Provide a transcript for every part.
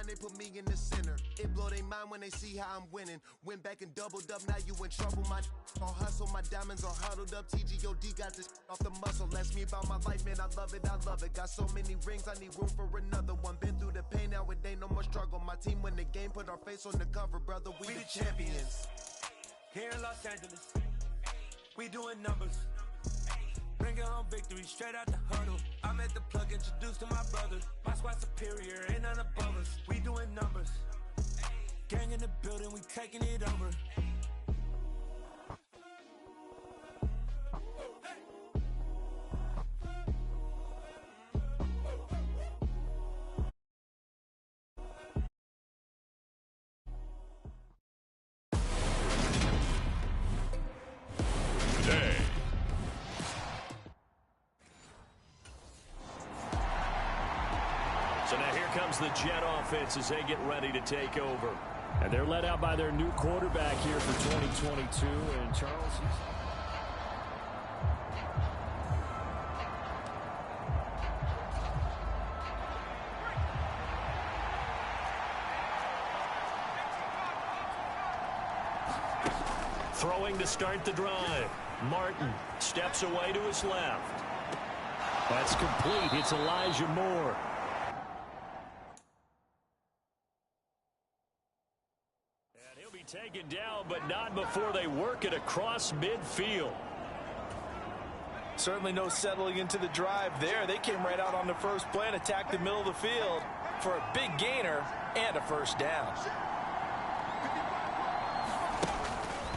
they put me in the center. It blow their mind when they see how I'm winning. Went back and doubled up, now you in trouble. My all hustle, my diamonds are huddled up. TGOD got this off the muscle. Ask me about my life, man, I love it, I love it. Got so many rings, I need room for another one. Been through the pain, now it ain't no more struggle. My team win the game, put our face on the cover, brother. We the champions. Here in Los Angeles, we doing numbers. Bringing home victory straight out the huddle. I'm at the plug, introduced to my brothers. My squad superior, ain't none above us. We doing numbers. Gang in the building, we taking it over. So now here comes the Jet offense as they get ready to take over. And they're led out by their new quarterback here for 2022. And Charles, throwing to start the drive. Martin steps away to his left. That's complete. It's Elijah Moore. Taken down, but not before they work it across midfield. Certainly no settling into the drive there. They came right out on the first play and attacked the middle of the field for a big gainer and a first down.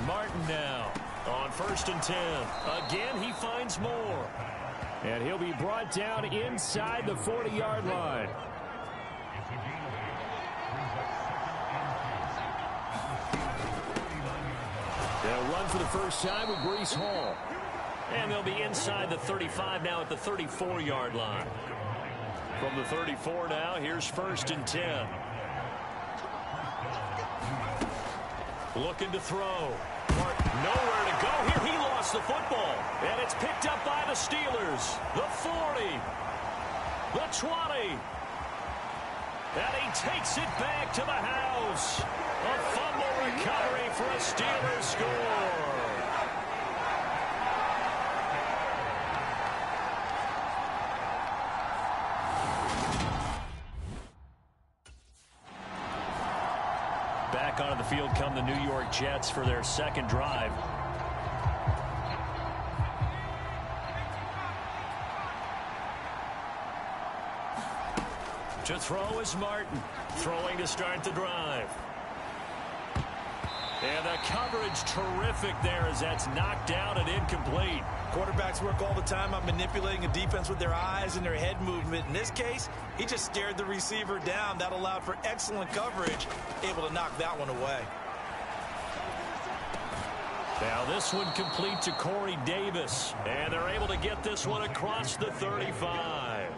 Martin now on 1st and 10. Again, he finds Moore. And he'll be brought down inside the 40-yard line. They'll run for the first time with Breece Hall. And they'll be inside the 35 now at the 34-yard line. From the 34 now, here's 1st and 10. Looking to throw. Martin nowhere to go here. He lost the football. And it's picked up by the Steelers. The 40. The 20. And he takes it back to the house. A fumble recovery for a Steelers score. Back onto the field come the New York Jets for their second drive. To throw is Martin. Throwing to start the drive. And the coverage terrific there as that's knocked down and incomplete. Quarterbacks work all the time on manipulating a defense with their eyes and their head movement. In this case, he just stared the receiver down. That allowed for excellent coverage, able to knock that one away. Now this one complete to Corey Davis. And they're able to get this one across the 35.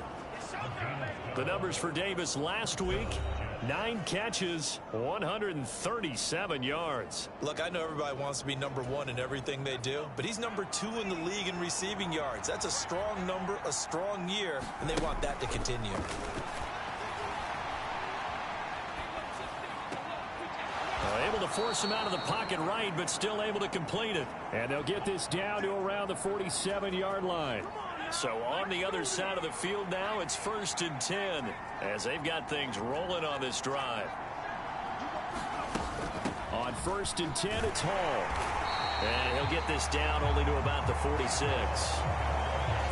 The numbers for Davis last week, 9 catches, 137 yards. Look, I know everybody wants to be #1 in everything they do, but he's #2 in the league in receiving yards. That's a strong number, a strong year, and they want that to continue. Able to force him out of the pocket right, but still able to complete it. And they'll get this down to around the 47-yard line. So on the other side of the field now, it's 1st and 10 as they've got things rolling on this drive. On 1st and 10, it's Hall. And he'll get this down only to about the 46.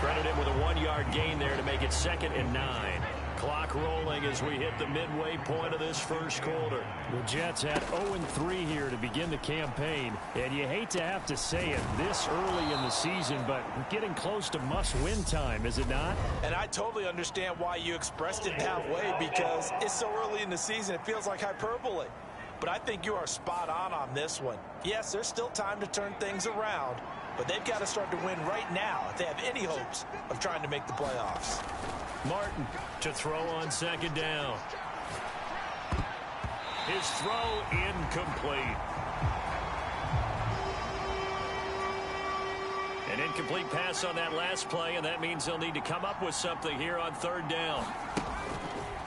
Credit him with a 1-yard gain there to make it 2nd and 9. Clock rolling as we hit the midway point of this first quarter. The Jets had 0-3 here to begin the campaign, and you hate to have to say it this early in the season, but getting close to must-win time, is it not? And I totally understand why you expressed it that way, because it's so early in the season it feels like hyperbole. But I think you are spot on this one. Yes, there's still time to turn things around, but they've got to start to win right now if they have any hopes of trying to make the playoffs. Martin to throw on 2nd down. His throw incomplete. An incomplete pass on that last play, and that means they'll need to come up with something here on 3rd down.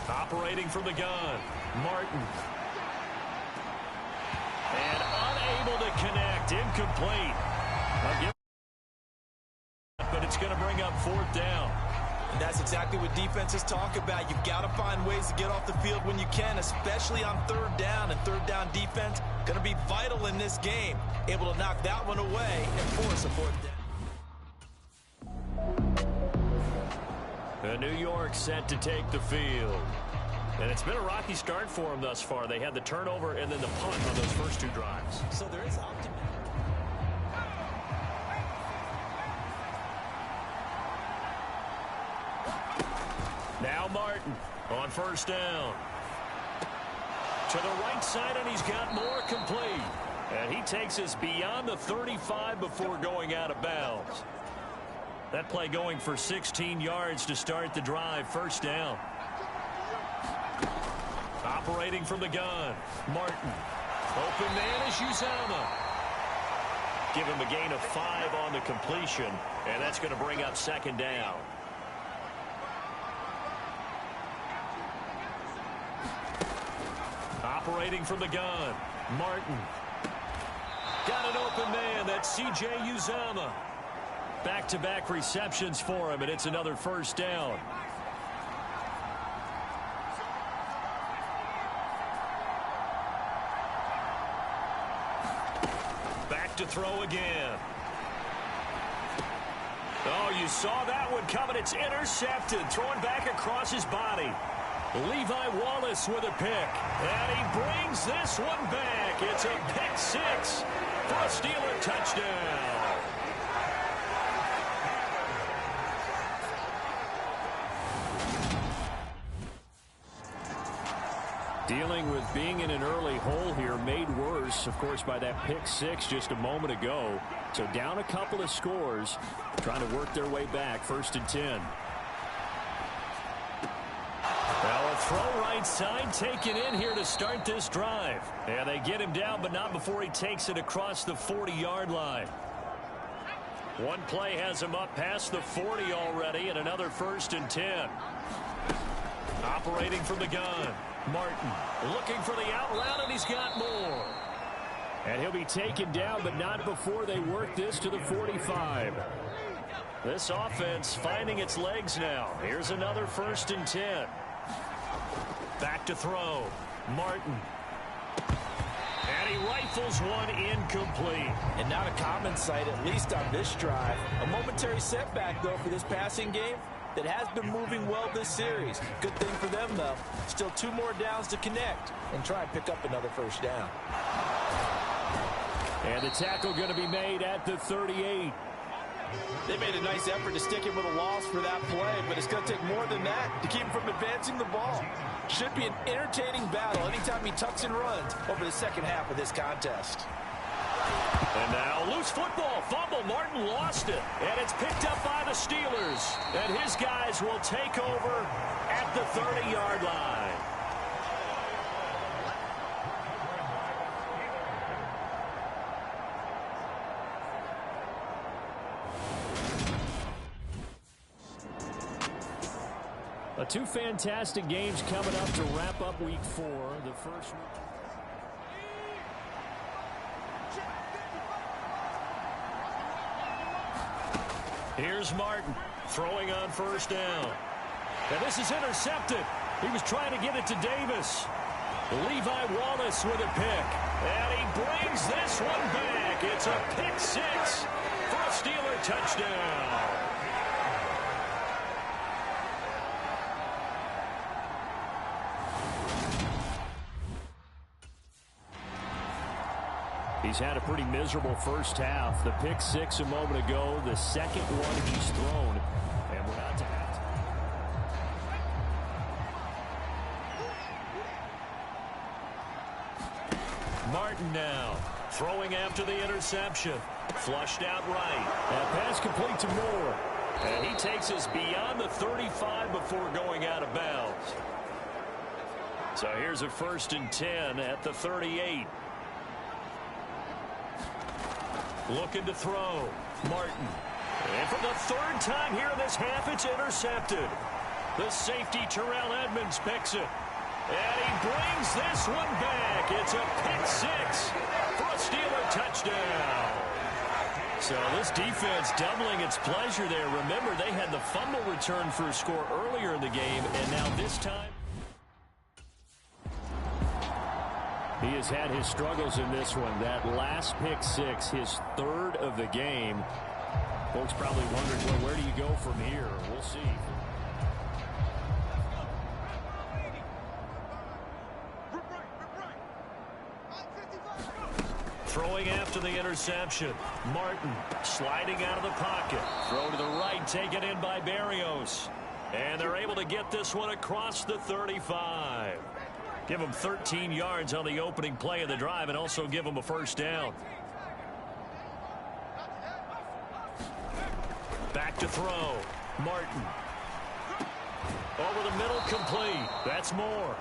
Operating from the gun. Martin. And unable to connect. Incomplete. But it's going to bring up 4th down. And that's exactly what defenses talk about. You've got to find ways to get off the field when you can, especially on 3rd down. And 3rd down defense going to be vital in this game. Able to knock that one away and force a 4th down. New York set to take the field. And it's been a rocky start for them thus far. They had the turnover and then the punt on those first 2 drives. So there is optimism. Now Martin on 1st down. To the right side, and he's got more complete. And he takes us beyond the 35 before going out of bounds. That play going for 16 yards to start the drive. 1st down. Operating from the gun. Martin. Open man is Uzomah. Give him a gain of 5 on the completion. And that's going to bring up 2nd down. Operating from the gun. Martin. Got an open man. That's C.J. Uzomah. Back-to-back receptions for him, and it's another 1st down. Back to throw again. Oh, you saw that one coming. It's intercepted. Throwing back across his body. Levi Wallace with a pick. And he brings this one back. It's a pick 6 for a Steeler touchdown. Dealing with being in an early hole here, made worse, of course, by that pick 6 just a moment ago. So down a couple of scores, trying to work their way back. 1st and 10. Well, a throw right side taken in here to start this drive. Yeah, they get him down, but not before he takes it across the 40-yard line. One play has him up past the 40 already, and another 1st and 10. Operating from the gun. Martin looking for the out route, and he's got more. And he'll be taken down, but not before they work this to the 45. This offense finding its legs now. Here's another 1st and 10. Back to throw. Martin. And he rifles one incomplete. And not a common sight, at least on this drive. A momentary setback, though, for this passing game that has been moving well this series. Good thing for them, though. Still 2 more downs to connect and try and pick up another 1st down. And the tackle going to be made at the 38. They made a nice effort to stick him with a loss for that play, but it's going to take more than that to keep him from advancing the ball. Should be an entertaining battle anytime he tucks and runs over the second half of this contest. And now loose football fumble. Martin lost it, and it's picked up by the Steelers. And his guys will take over at the 30-yard line. Two fantastic games coming up to wrap up week 4. The first one. Here's Martin throwing on 1st down. And this is intercepted. He was trying to get it to Davis. Levi Wallace with a pick. And he brings this one back. It's a pick 6 for a Steeler touchdown. He's had a pretty miserable first half. The pick 6 a moment ago, the second one he's thrown. And we're not to half. Martin now throwing after the interception. Flushed out right. That pass complete to Moore. And he takes us beyond the 35 before going out of bounds. So here's a 1st and 10 at the 38. Looking to throw. Martin. And for the 3rd time here in this half, it's intercepted. The safety, Terrell Edmonds, picks it. And he brings this one back. It's a pick six for a Steeler touchdown. So this defense doubling its pleasure there. Remember, they had the fumble return for a score earlier in the game, and now this time he has had his struggles in this one. That last pick six, his third of the game. Folks probably wondering, well, where do you go from here? We'll see. Throwing after the interception. Martin sliding out of the pocket. Throw to the right, taken in by Berrios. And they're able to get this one across the 35. Give them 13 yards on the opening play of the drive and also give them a first down. Back to throw. Martin. Over the middle, complete. That's Moore.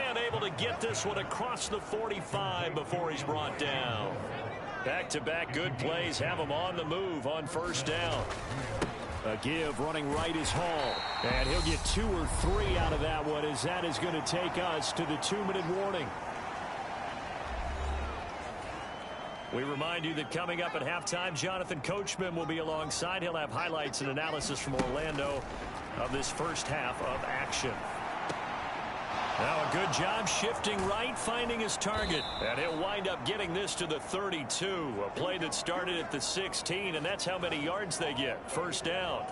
And able to get this one across the 45 before he's brought down. Back-to-back good plays have him on the move on first down. A give running right is Hall. And he'll get 2 or 3 out of that one, as that is going to take us to the 2-minute warning. We remind you that coming up at halftime, Jonathan Coachman will be alongside. He'll have highlights and analysis from Orlando of this first half of action. Now a good job shifting right, finding his target. And he'll wind up getting this to the 32. A play that started at the 16, and that's how many yards they get. First down.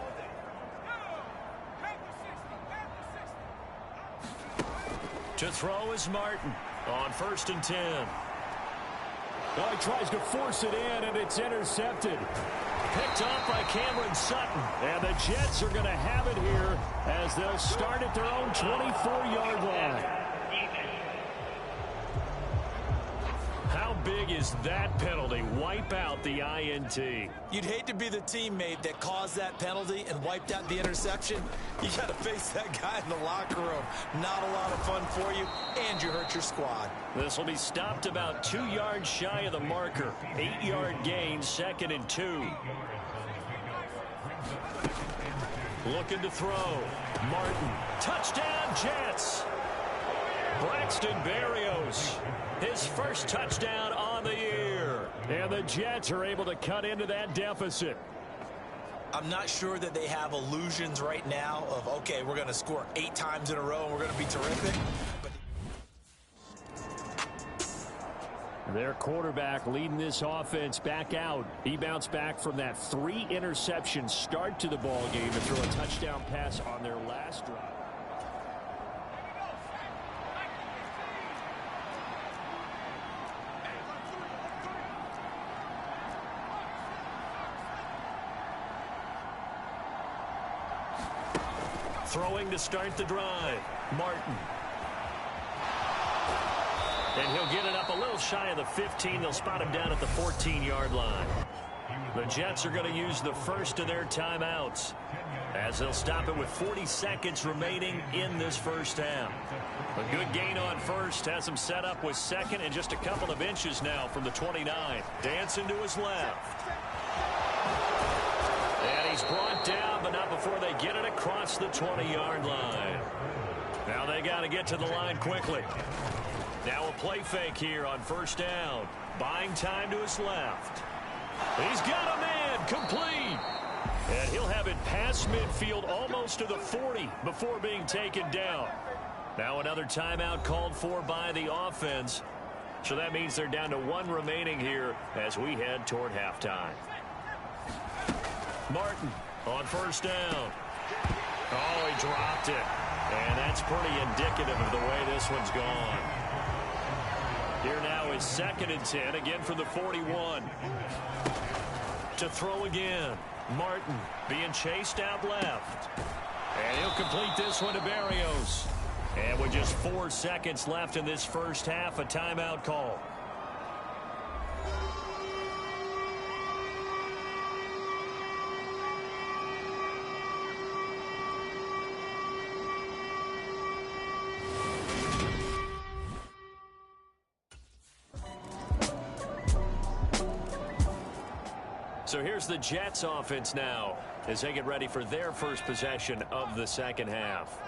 To throw is Martin on 1st and 10. Well, he tries to force it in, and it's intercepted. Picked off by Cameron Sutton. And the Jets are going to have it here as they'll start at their own 24-yard line. How big is that penalty? Wipe out the INT. You'd hate to be the teammate that caused that penalty and wiped out the interception. You got to face that guy in the locker room. Not a lot of fun for you, and you hurt your squad. This will be stopped about 2 yards shy of the marker. 8-yard gain, 2nd and 2. Looking to throw. Martin. Touchdown, Jets. Braxton Berrios. His first touchdown on the year. And the Jets are able to cut into that deficit. I'm not sure that they have illusions right now of, okay, we're going to score 8 times in a row and we're going to be terrific. But their quarterback leading this offense back out. He bounced back from that 3-interception start to the ball game to throw a touchdown pass on their last drive. Throwing to start the drive. Martin. And he'll get it up a little shy of the 15. They'll spot him down at the 14-yard line. The Jets are going to use the first of their timeouts as they'll stop it with 40 seconds remaining in this first half. A good gain on first has him set up with 2nd and just a couple of inches now from the 29. Dancing to his left. And he's brought down, but not before they get it across the 20-yard line. Now they got to get to the line quickly. Now a play fake here on first down. Buying time to his left. He's got a man, complete. And he'll have it past midfield almost to the 40 before being taken down. Now another timeout called for by the offense. So that means they're down to 1 remaining here as we head toward halftime. Martin on first down. Oh, he dropped it. And that's pretty indicative of the way this one's gone. Here now is 2nd and 10, again for the 41. To throw again. Martin being chased out left. And he'll complete this one to Berrios. And with just 4 seconds left in this first half, a timeout call. So here's the Jets offense now as they get ready for their first possession of the second half.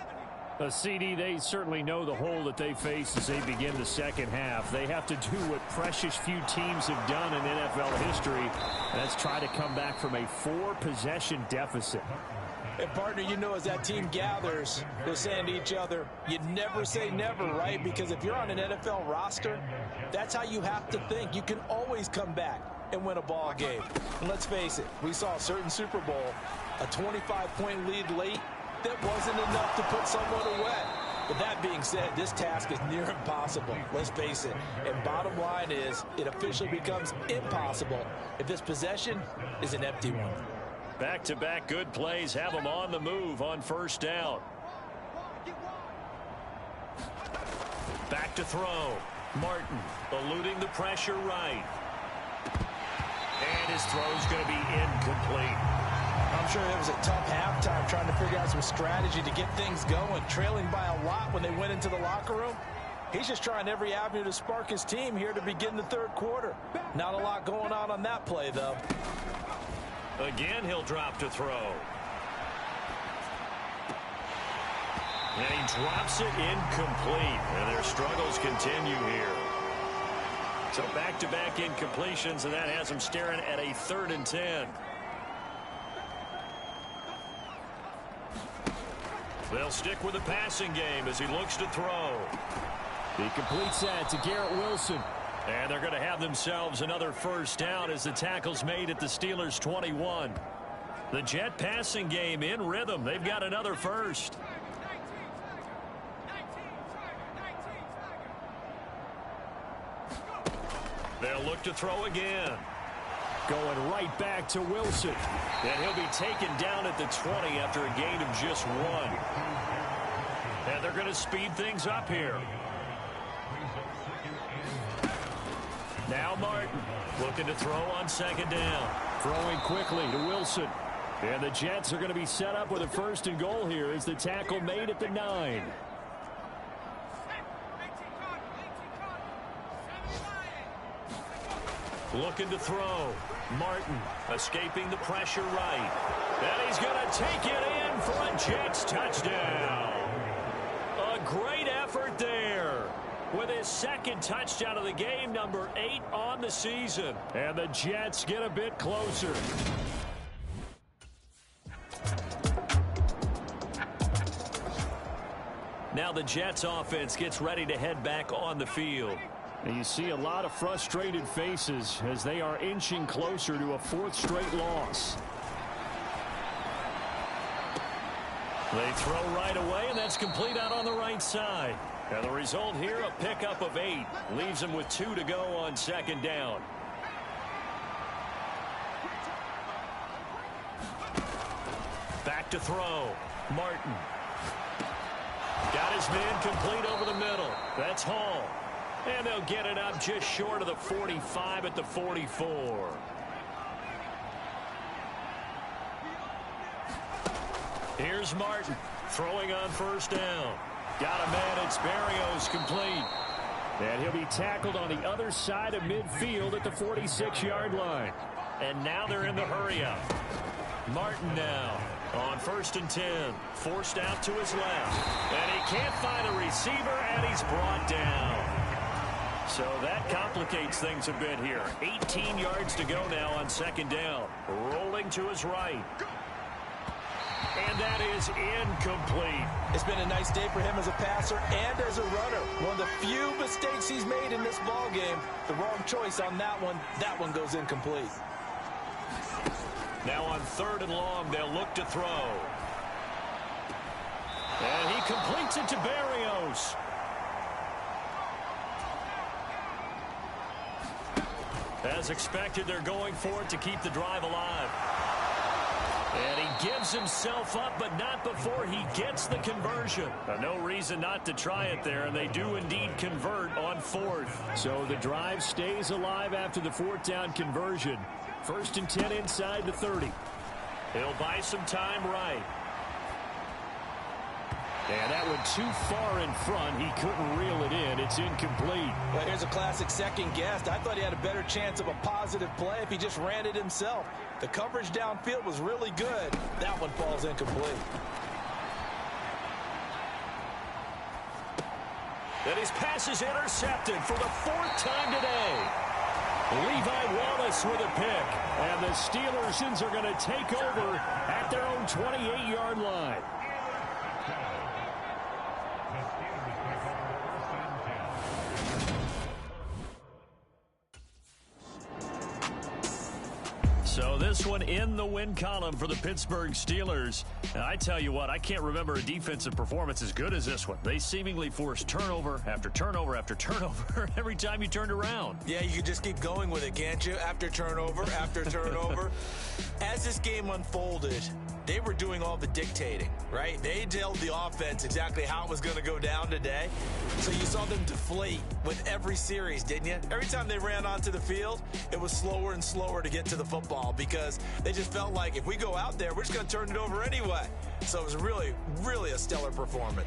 CD, they certainly know the hole that they face as they begin the second half. They have to do what precious few teams have done in NFL history, and that's try to come back from a 4-possession deficit. And, partner, you know, as that team gathers, they're saying to each other, you never say never, right? Because if you're on an NFL roster, that's how you have to think. You can always come back and win a ball game. And let's face it, we saw a certain Super Bowl, a 25-point lead late, that wasn't enough to put someone away. But that being said, this task is near impossible. Let's face it. And bottom line is, it officially becomes impossible if this possession is an empty one. Back-to-back good plays have them on the move on first down. Back to throw. Martin eluding the pressure right. And his throw's going to be incomplete. I'm sure it was a tough halftime trying to figure out some strategy to get things going, trailing by a lot when they went into the locker room. He's just trying every avenue to spark his team here to begin the third quarter. Not a lot going on that play, though. Again, he'll drop to throw. And he drops it incomplete. And their struggles continue here. So back-to-back incompletions, and that has them staring at a 3rd and 10. They'll stick with the passing game as he looks to throw. He completes that to Garrett Wilson. And they're going to have themselves another first down as the tackle's made at the Steelers' 21. The Jet passing game in rhythm. They've got another first. They'll look to throw again. Going right back to Wilson. And he'll be taken down at the 20 after a gain of just 1. And they're going to speed things up here. Now Martin looking to throw on second down. Throwing quickly to Wilson. And the Jets are going to be set up with a 1st and goal here as the tackle made at the 9. Looking to throw. Martin escaping the pressure right. And he's going to take it in for a Jets touchdown. A great effort there. With his 2nd touchdown of the game, number 8 on the season. And the Jets get a bit closer. Now the Jets offense gets ready to head back on the field. And you see a lot of frustrated faces as they are inching closer to a 4th straight loss. They throw right away, and that's complete out on the right side. And the result here, a pickup of 8. Leaves them with 2 to go on second down. Back to throw. Martin. Got his man complete over the middle. That's Hall. And they'll get it up just short of the 45 at the 44. Here's Martin throwing on first down. Got a man, it's Barrios complete. And he'll be tackled on the other side of midfield at the 46-yard line. And now they're in the hurry-up. Martin now on 1st and 10. Forced out to his left. And he can't find a receiver, and he's brought down. So that complicates things a bit here. 18 yards to go now on second down. Rolling to his right. And that is incomplete. It's been a nice day for him as a passer and as a runner. One of the few mistakes he's made in this ball game. The wrong choice on that one. That one goes incomplete. Now on 3rd and long, they'll look to throw. And he completes it to Barrios. As expected, they're going for it to keep the drive alive. And he gives himself up, but not before he gets the conversion. No reason not to try it there, and they do indeed convert on 4th. So the drive stays alive after the 4th down conversion. 1st and 10 inside the 30. He'll buy some time right. And that went too far in front. He couldn't reel it in. It's incomplete. Well, here's a classic second guess. I thought he had a better chance of a positive play if he just ran it himself. The coverage downfield was really good. That one falls incomplete. And his pass is intercepted for the 4th time today. Levi Wallace with a pick. And the Steelers are going to take over at their own 28-yard line. So this one in the win column for the Pittsburgh Steelers. And I tell you what, I can't remember a defensive performance as good as this one. They seemingly forced turnover after turnover after turnover every time you turned around. Yeah, you can just keep going with it, can't you? After turnover, after turnover. As this game unfolded, they were doing all the dictating, right? They told the offense exactly how it was going to go down today. So you saw them deflate with every series, didn't you? Every time they ran onto the field, it was slower and slower to get to the football because they just felt like if we go out there, we're just going to turn it over anyway. So it was really, really a stellar performance.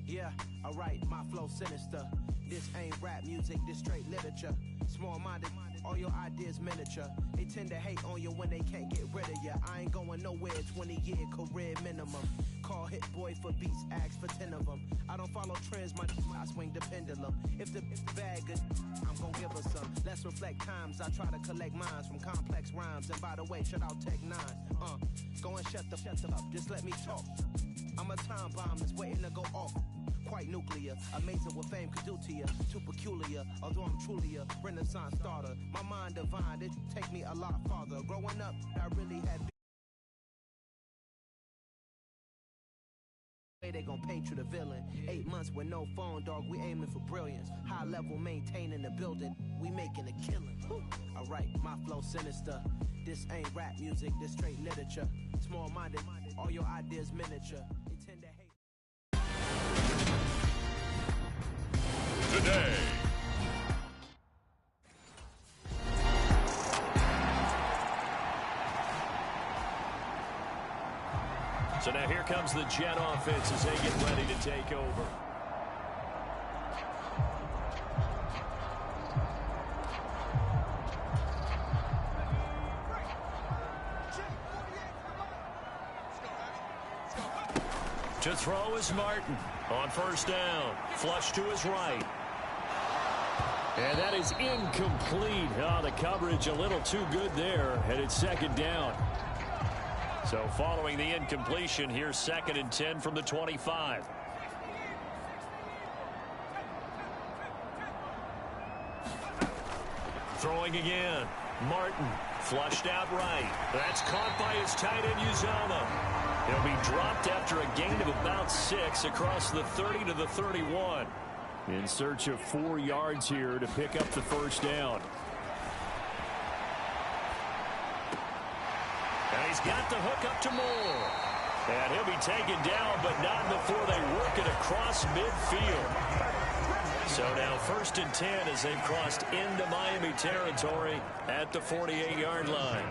Yeah, alright, my flow sinister. This ain't rap music, this straight literature. Small-minded, all your ideas miniature. They tend to hate on you when they can't get rid of you. I ain't going nowhere, 20-year career minimum. Call Hit Boy for beats, ask for 10 of them. I don't follow trends, I swing the pendulum. If the bag good, I'm gon' give her some. Let's reflect times, I try to collect minds from complex rhymes. And by the way, shout out Tech 9. Go and shut the up, just let me talk. I'm a time bomb that's waiting to go off. Quite nuclear, amazing what fame could do to you. Too peculiar, although I'm truly a renaissance starter. My mind divine, it take me a lot farther. Growing up, I really had they gon' paint you the villain. 8 months with no phone, dog, we aiming for brilliance. High level maintaining the building, we making a killing. Alright, my flow sinister. This ain't rap music, this straight literature. Small-minded, all your ideas miniature. They tend to hate. Today. So now here comes the Jet offense as they get ready to take over. To throw is Martin on first down. Flush to his right. And that is incomplete. Oh, the coverage a little too good there, and it's second down. So following the incompletion, here's 2nd and 10 from the 25. Throwing again. Martin flushed out right. That's caught by his tight end Uzama. He'll be dropped after a gain of about 6 across the 30 to the 31. In search of 4 yards here to pick up the first down. And he's got the hook up to Moore. And he'll be taken down, but not before they work it across midfield. So now 1st and 10 as they've crossed into Miami territory at the 48-yard line.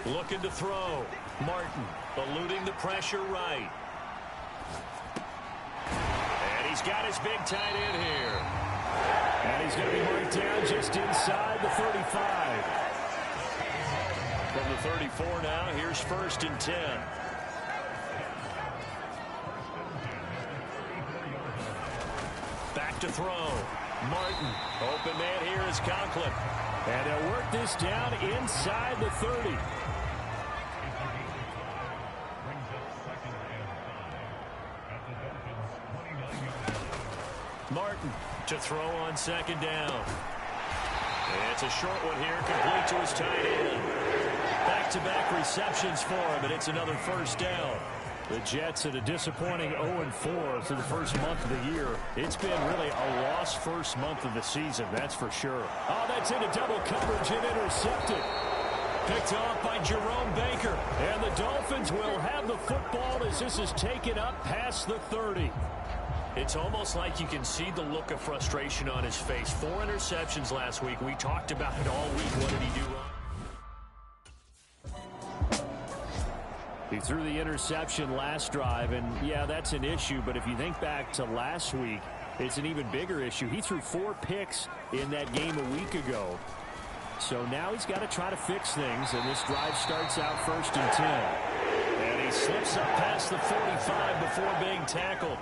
Looking to throw. Martin eluding the pressure right. And he's got his big tight end here. And he's going to be marked down just inside the 35. From the 34 now, here's 1st and 10. Back to throw. Martin. Open man here is Conklin. And they'll work this down inside the 30. Martin to throw on 2nd down. It's a short one here, complete to his tight end. Back-to-back receptions for him, and it's another 1st down. The Jets at a disappointing 0-4 through the first month of the year. It's been really a lost first month of the season, that's for sure. Oh, that's into double coverage and intercepted. Picked off by Jerome Baker. And the Dolphins will have the football as this is taken up past the 30. It's almost like you can see the look of frustration on his face. 4 interceptions last week. We talked about it all week. What did he do wrong? He threw the interception last drive, and yeah, that's an issue. But if you think back to last week, it's an even bigger issue. He threw 4 picks in that game a week ago. So now he's got to try to fix things, and this drive starts out 1st and 10. And he slips up past the 45 before being tackled.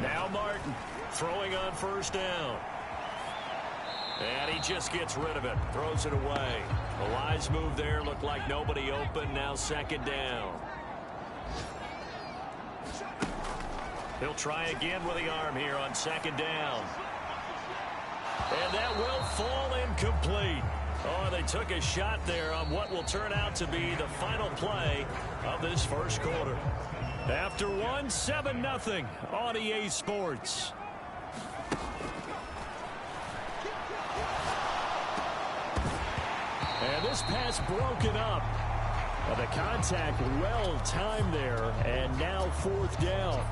Now Martin throwing on 1st down. And he just gets rid of it. Throws it away. A wise move there. Looked like nobody open. Now 2nd down. He'll try again with the arm here on 2nd down. And that will fall incomplete. Oh, they took a shot there on what will turn out to be the final play of this first quarter. After 7-0 on EA Sports. And this pass broken up. The contact well timed there, and now 4th down.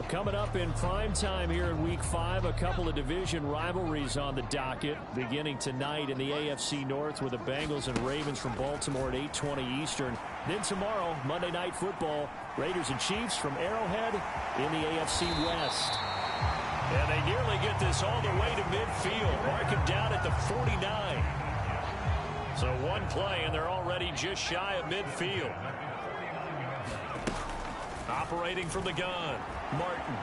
Coming up in prime time here in Week 5, a couple of division rivalries on the docket. Beginning tonight in the AFC North with the Bengals and Ravens from Baltimore at 8:20 Eastern. Then tomorrow, Monday Night Football, Raiders and Chiefs from Arrowhead in the AFC West. And they nearly get this all the way to midfield. Mark him down at the 49. So one play, and they're already just shy of midfield. Operating from the gun. Martin.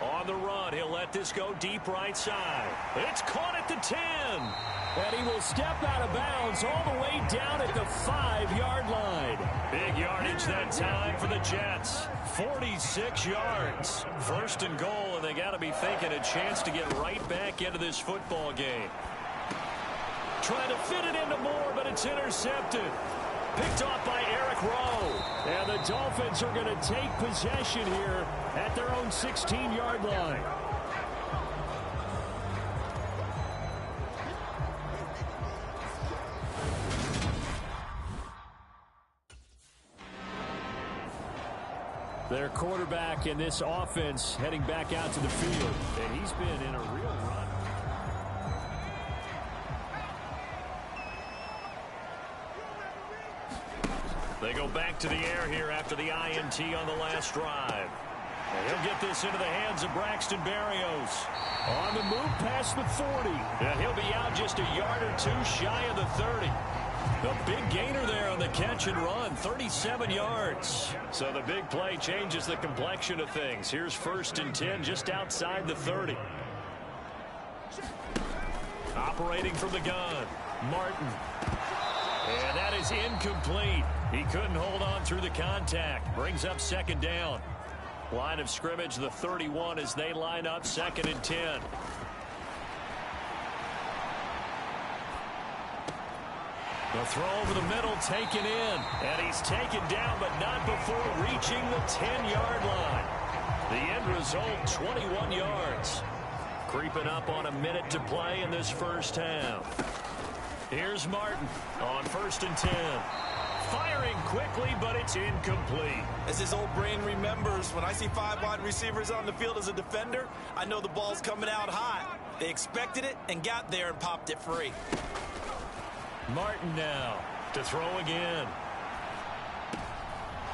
On the run, he'll let this go deep right side. It's caught at the 10. And he will step out of bounds all the way down at the 5-yard line. Big yardage that time for the Jets. 46 yards. 1st and goal, and they got to be thinking a chance to get right back into this football game. Trying to fit it into Moore, but it's intercepted. Picked off by Eric Rowe. And the Dolphins are going to take possession here at their own 16-yard line. Their quarterback in this offense heading back out to the field. And he's been in a real run. They go back to the air here after the INT on the last drive. And he'll get this into the hands of Braxton Berrios. On the move past the 40. And he'll be out just a yard or two shy of the 30. The big gainer there on the catch and run, 37 yards. So the big play changes the complexion of things. Here's 1st and 10 just outside the 30. Operating from the gun, Martin. And that is incomplete. He couldn't hold on through the contact. Brings up 2nd down. Line of scrimmage, the 31 as they line up 2nd and 10. The throw over the middle taken in. And he's taken down, but not before reaching the 10-yard line. The end result, 21 yards. Creeping up on a minute to play in this first half. Here's Martin on 1st and 10. Firing quickly, but it's incomplete. As his old brain remembers, when I see 5 wide receivers on the field as a defender, I know the ball's coming out hot. They expected it and got there and popped it free. Martin now to throw again.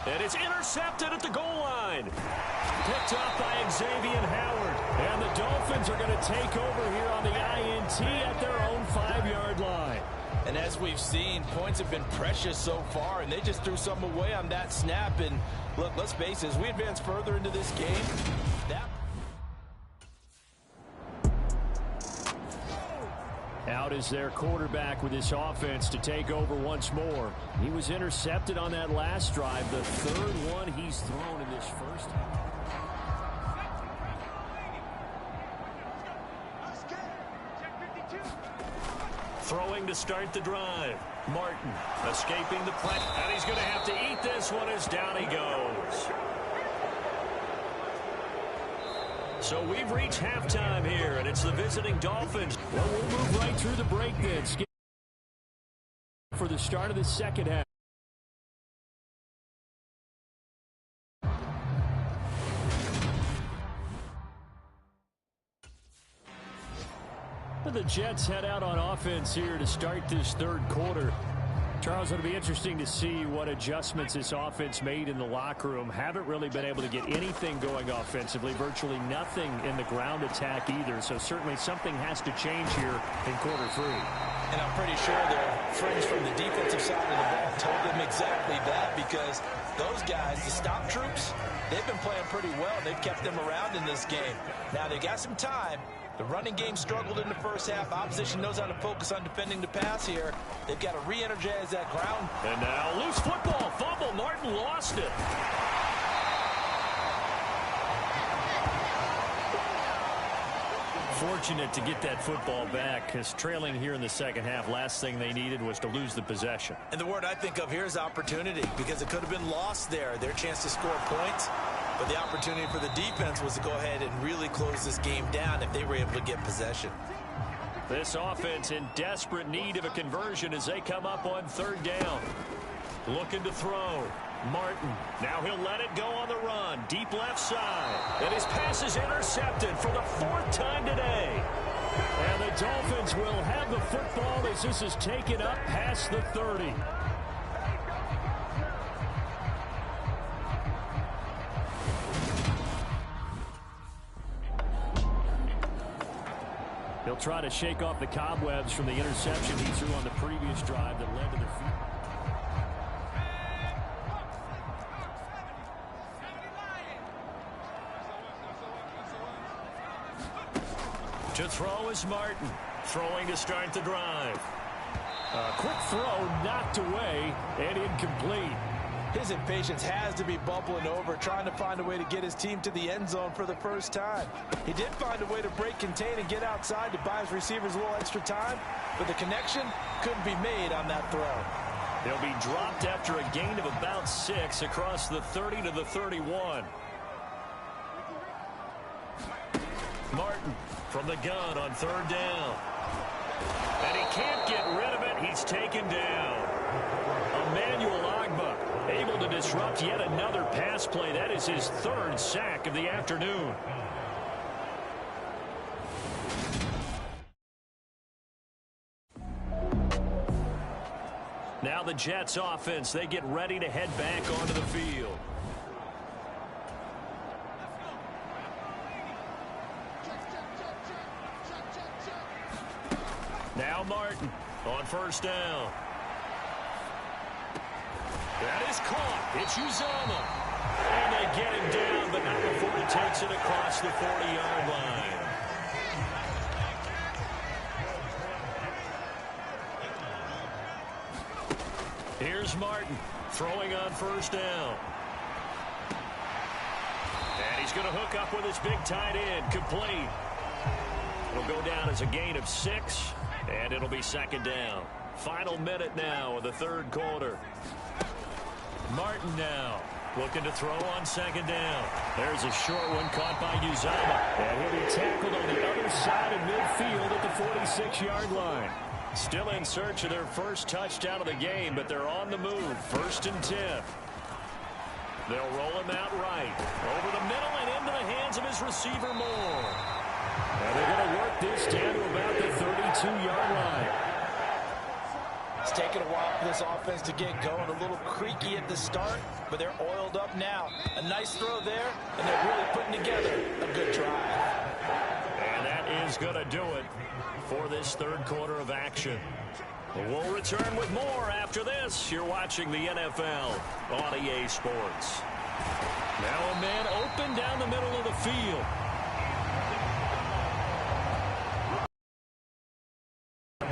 And it's intercepted at the goal line. Picked up by Xavier Howard. And the Dolphins are going to take over here on the INT at their own 5-yard line. And as we've seen, points have been precious so far, and they just threw some away on that snap. And look, let's face it, as we advance further into this game, out is their quarterback with this offense to take over once more. He was intercepted on that last drive, the 3rd one he's thrown in this first half. Throwing to start the drive. Martin escaping the play. And he's going to have to eat this one as down he goes. So we've reached halftime here, and it's the visiting Dolphins. Well, we'll move right through the break then. For the start of the second half. The Jets head out on offense here to start this 3rd quarter. Charles, it'll be interesting to see what adjustments this offense made in the locker room. Haven't really been able to get anything going offensively. Virtually nothing in the ground attack either. So certainly something has to change here in quarter 3. And I'm pretty sure their friends from the defensive side of the ball told them exactly that, because those guys, the stop troops, they've been playing pretty well. They've kept them around in this game. Now they got some time. The running game struggled in the first half. Opposition knows how to focus on defending the pass here. They've got to re-energize that ground. And now loose football. Fumble. Martin lost it. Fortunate to get that football back, because trailing here in the second half, last thing they needed was to lose the possession. And the word I think of here is opportunity, because it could have been lost there. Their chance to score points. But the opportunity for the defense was to go ahead and really close this game down if they were able to get possession. This offense in desperate need of a conversion as they come up on 3rd down. Looking to throw. Martin. Now he'll let it go on the run. Deep left side. And his pass is intercepted for the 4th time today. And the Dolphins will have the football as this is taken up past the 30. He'll try to shake off the cobwebs from the interception he threw on the previous drive that led to the field. To throw is Martin. Throwing to start the drive. A quick throw knocked away and incomplete. His impatience has to be bubbling over, trying to find a way to get his team to the end zone for the first time. He did find a way to break contain and get outside to buy his receivers a little extra time, but the connection couldn't be made on that throw. He'll be dropped after a gain of about 6 across the 30 to the 31. Martin from the gun on 3rd down. And he can't get rid of it. He's taken down. Emmanuel Ogbah able to disrupt yet another pass play. That is his 3rd sack of the afternoon. Now the Jets offense, they get ready to head back onto the field. Martin on first down. That is caught. It's Uzomah. And they get him down, but not before he takes it across the 40-yard line. Here's Martin throwing on first down. And he's going to hook up with his big tight end, complete. It'll go down as a gain of 6, and it'll be second down. Final minute now of the third quarter. Martin now looking to throw on second down. There's a short one caught by Uzomah. And he'll be tackled on the other side of midfield at the 46-yard line. Still in search of their first touchdown of the game, but they're on the move. 1st and 10. They'll roll him out right. Over the middle and into the hands of his receiver, Moore. And they're going to work this down to about the 32-yard line. It's taken a while for this offense to get going. A little creaky at the start, but they're oiled up now. A nice throw there, and they're really putting together a good drive. And that is going to do it for this third quarter of action. We'll return with more after this. You're watching the NFL on EA Sports. Now a man open down the middle of the field.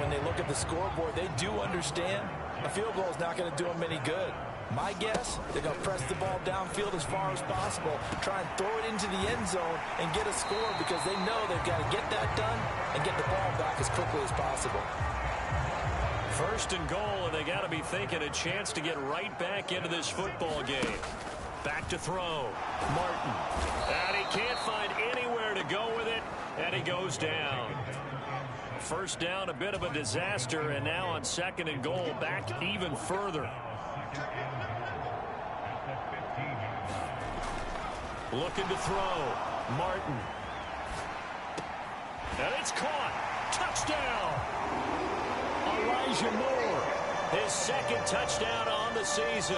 When they look at the scoreboard, they do understand a field goal is not going to do them any good. My guess, they're going to press the ball downfield as far as possible, try and throw it into the end zone and get a score because they know they've got to get that done and get the ball back as quickly as possible. 1st and goal, and they got to be thinking a chance to get right back into this football game. Back to throw. Martin. And he can't find anywhere to go with it, and he goes down. First down, a bit of a disaster, and now on 2nd and goal, back even further. Looking to throw. Martin. And it's caught. Touchdown. Elijah Moore. His 2nd touchdown on the season.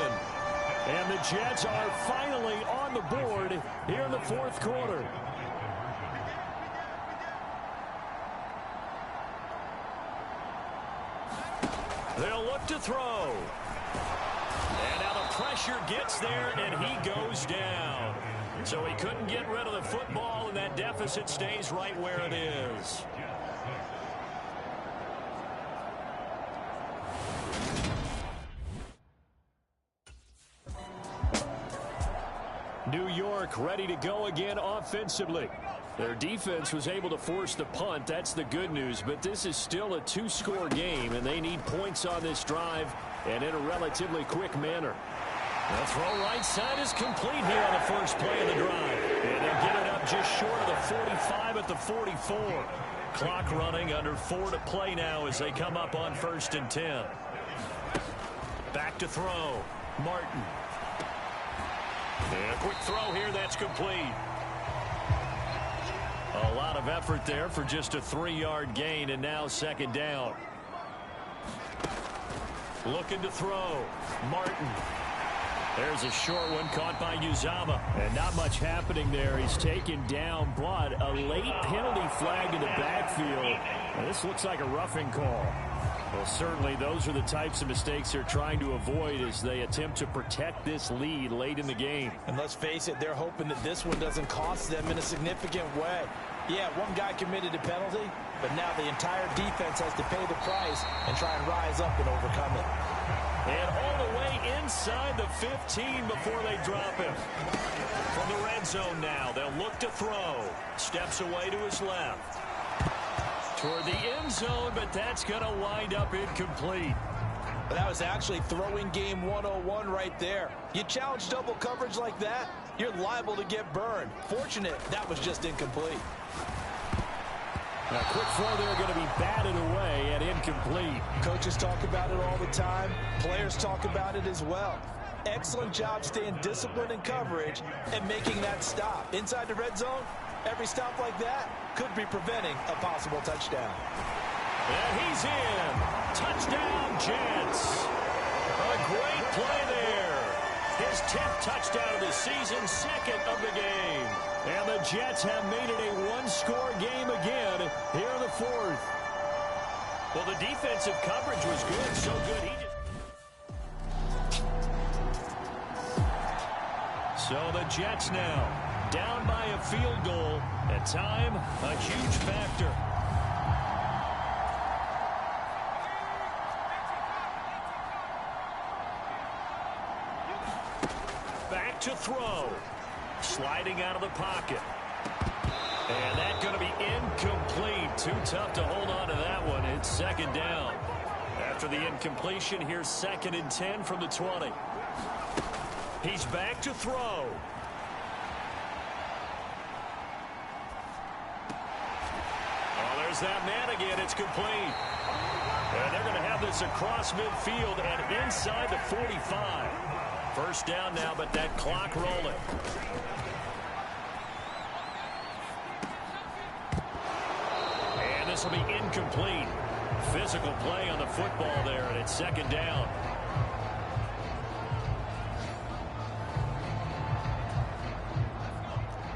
And the Jets are finally on the board here in the 4th quarter. They'll look to throw. And now the pressure gets there, and he goes down. So he couldn't get rid of the football, and that deficit stays right where it is. New York ready to go again offensively. Their defense was able to force the punt. That's the good news, but this is still a 2-score game, and they need points on this drive and in a relatively quick manner. The throw right side is complete here on the first play of the drive. And they'll get it up just short of the 45 at the 44. Clock running, under 4 to play now as they come up on 1st and 10. Back to throw. Martin. And a quick throw here, that's complete. A lot of effort there for just a 3-yard gain, and now 2nd down. Looking to throw. Martin. There's a short one caught by Uzomah. And not much happening there. He's taken down, but a late penalty flag in the backfield. And this looks like a roughing call. Well, certainly those are the types of mistakes they're trying to avoid as they attempt to protect this lead late in the game. And let's face it, they're hoping that this one doesn't cost them in a significant way. Yeah, one guy committed a penalty, but now the entire defense has to pay the price and try and rise up and overcome it. And all the way inside the 15 before they drop him. From the red zone now, they'll look to throw. Steps away to his left. Toward the end zone, but that's going to wind up incomplete. But that was actually throwing game 101 right there. You challenge double coverage like that, you're liable to get burned. Fortunate, that was just incomplete. A quick throw there going to be batted away and incomplete. Coaches talk about it all the time. Players talk about it as well. Excellent job staying disciplined in coverage and making that stop. Inside the red zone, every stop like that could be preventing a possible touchdown. And he's in. Touchdown, Jets. A great play there. His 10th touchdown of the season, 2nd of the game. And the Jets have made it a 1-score game again here in the 4th. Well, the defensive coverage was good, so good he just... So the Jets now down by a field goal, and time a huge factor. Back to throw. Sliding out of the pocket. And that's going to be incomplete. Too tough to hold on to that one. It's second down. After the incompletion, here's 2nd and 10 from the 20. He's back to throw. Oh, there's that man again. It's complete. And they're going to have this across midfield and inside the 45. First down now, but that clock rolling. And this will be incomplete. Physical play on the football there, and it's second down.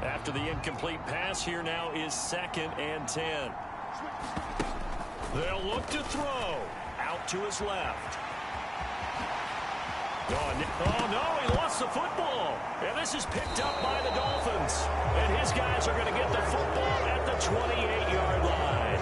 After the incomplete pass, here now is 2nd and 10. They'll look to throw. Out to his left. Oh, no, he lost the football. And this is picked up by the Dolphins. And his guys are going to get the football at the 28-yard line.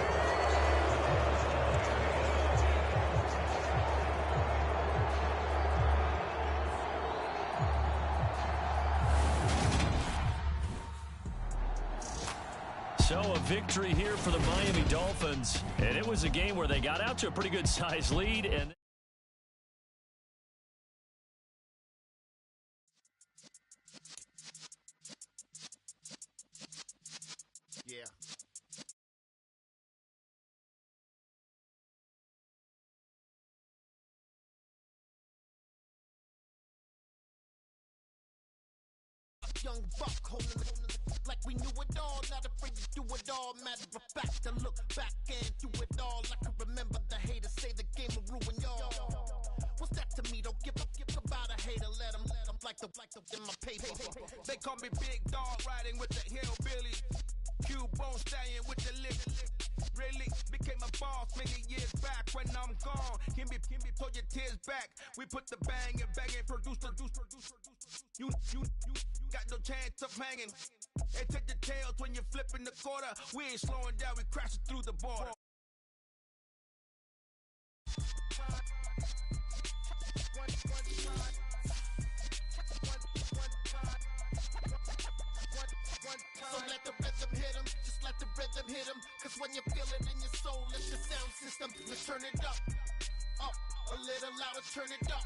So a victory here for the Miami Dolphins. And it was a game where they got out to a pretty good size lead. And yeah. Young buck holding like we knew it all, not afraid to do it all. Matter of fact, to look back and do it all. I can remember the haters say the game will ruin y'all. What's that to me? Don't give about a hater. Let them like the in my paper. They call me Big Dog, riding with the hillbilly. Q-Bone stallion with the lip. Really became a boss many years back. When I'm gone, can be pull your tears back. We put the bang and produce. You got no chance of hanging. They take the tails when you're flipping the quarter. We ain't slowing down, we crashing through the border. So let the rhythm hit him, just let the rhythm hit him. Cause when you feel it in your soul, it's your sound system. Let's turn it up, a little louder, turn it up.